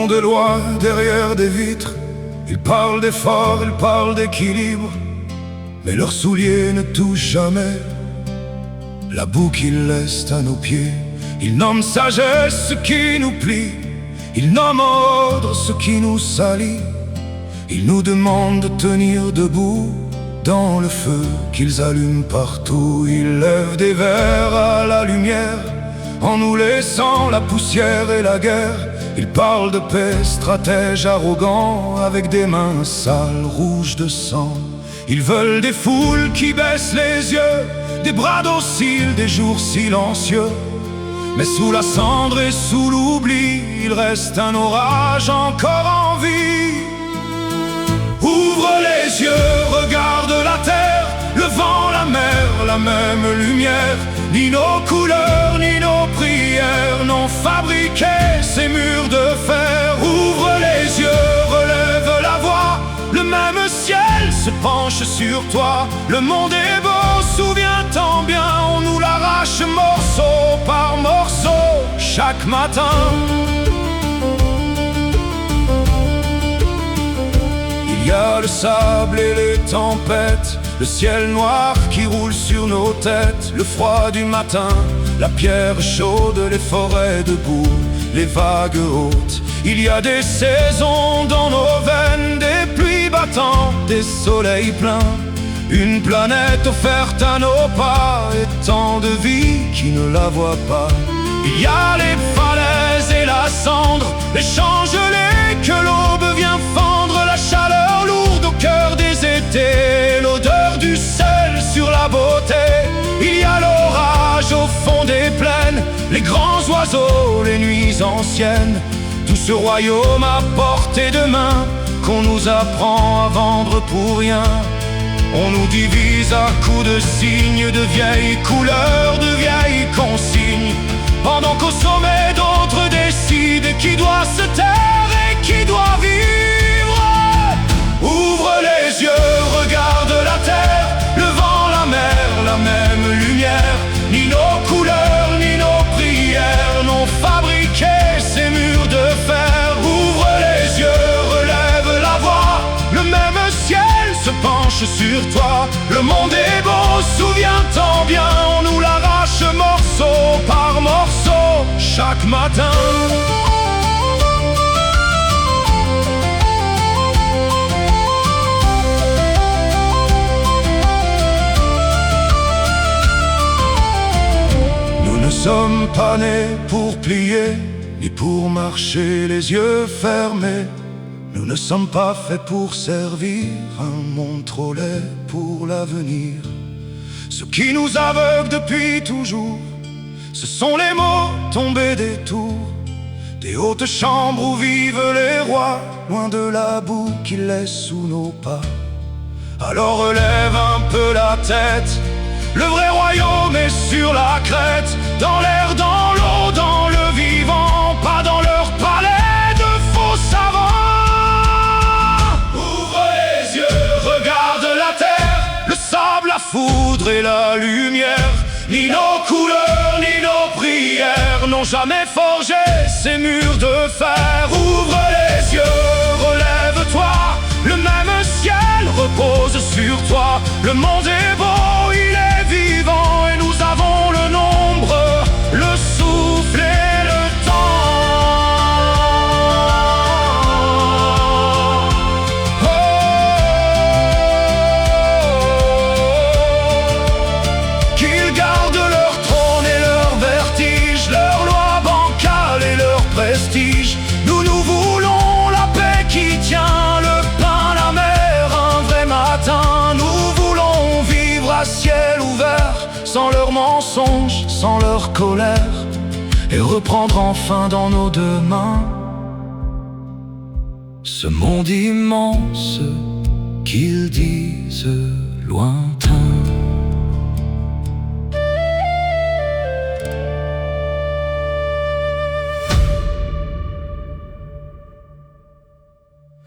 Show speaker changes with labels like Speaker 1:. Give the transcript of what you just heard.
Speaker 1: font des lois derrière des vitres. Ils parlent d'effort, ils parlent d'équilibre, mais leurs souliers ne touchent jamais la boue qu'ils laissent à nos pieds. Ils nomment sagesse ce qui nous plie, ils nomment ordre ce qui nous salit. Ils nous demandent de tenir debout dans le feu qu'ils allument partout. Ils lèvent des verres à la lumière en nous laissant la poussière et la guerre. Ils parlent de paix, stratèges arrogants, avec des mains sales, rouges de sang. Ils veulent des foules qui baissent les yeux, des bras dociles, des jours silencieux. Mais sous la cendre et sous l'oubli, il reste un orage encore en vie. Ouvre les yeux, regarde la terre, le vent, la mer, la même lumière. Ni nos couleurs, ni nos prières n'ont fabriqué ces murs de fer. Ouvre les yeux, relève la voix, le même ciel se penche sur toi. Le monde est beau, souviens-t'en bien, on nous l'arrache morceau par morceau chaque matin. Il y a le sable et les tempêtes, le ciel noir qui roule sur nos têtes, le froid du matin, la pierre chaude, les forêts debout, les vagues hautes. Il y a des saisons dans nos veines, des pluies battantes, des soleils pleins, une planète offerte à nos pas et tant de vie qui ne la voit pas. Il y a les falaises et la cendre, les champs gelés que l'aube vient fendre, la chaleur lourde au cœur des étés, l'odeur du sel sur la beauté. Il y a l'orage au fond des plaines, les grands oiseaux, les nuits anciennes. Tout ce royaume à portée de main qu'on nous apprend à vendre pour rien. On nous divise à coups de signes, de vieilles couleurs, de vieilles consignes, pendant qu'au sommet d'autres décident qui doit se taire et qui doit vivre. Ouvre les yeux, regarde la terre, le vent, la mer, la même lumière. Ni nos couleurs, ni nos prières n'ont fabriqué ces murs de fer. Ouvre les yeux, relève la voix, le même ciel se penche sur toi. Le monde est beau, souviens-t'en bien, on nous l'arrache morceau par morceau chaque matin. Nous ne sommes pas nés pour plier, ni pour marcher les yeux fermés. Nous ne sommes pas faits pour servir un monde trop laid pour l'avenir. Ce qui nous aveugle depuis toujours, ce sont les mots tombés des tours, des hautes chambres où vivent les rois, loin de la boue qu'ils laissent sous nos pas. Alors relève un peu la tête, le vrai royaume est sur la crête, dans l'air, dans l'eau, dans le vivant, pas dans leur palais de faux savants. La foudre et la lumière, ni nos couleurs, ni nos prières n'ont jamais forgé ces murs de fer. Ouvre les yeux, relève-toi, le même ciel repose sur toi. Le monde est beau, il est vivant et nous avons le nombre, le souffle et le temps. Nous, nous voulons la paix qui tient, le pain, la mer, un vrai matin. Nous voulons vivre à ciel ouvert, sans leurs mensonges, sans leur colère, et reprendre enfin dans nos deux mains ce monde immense qu'ils disent lointain.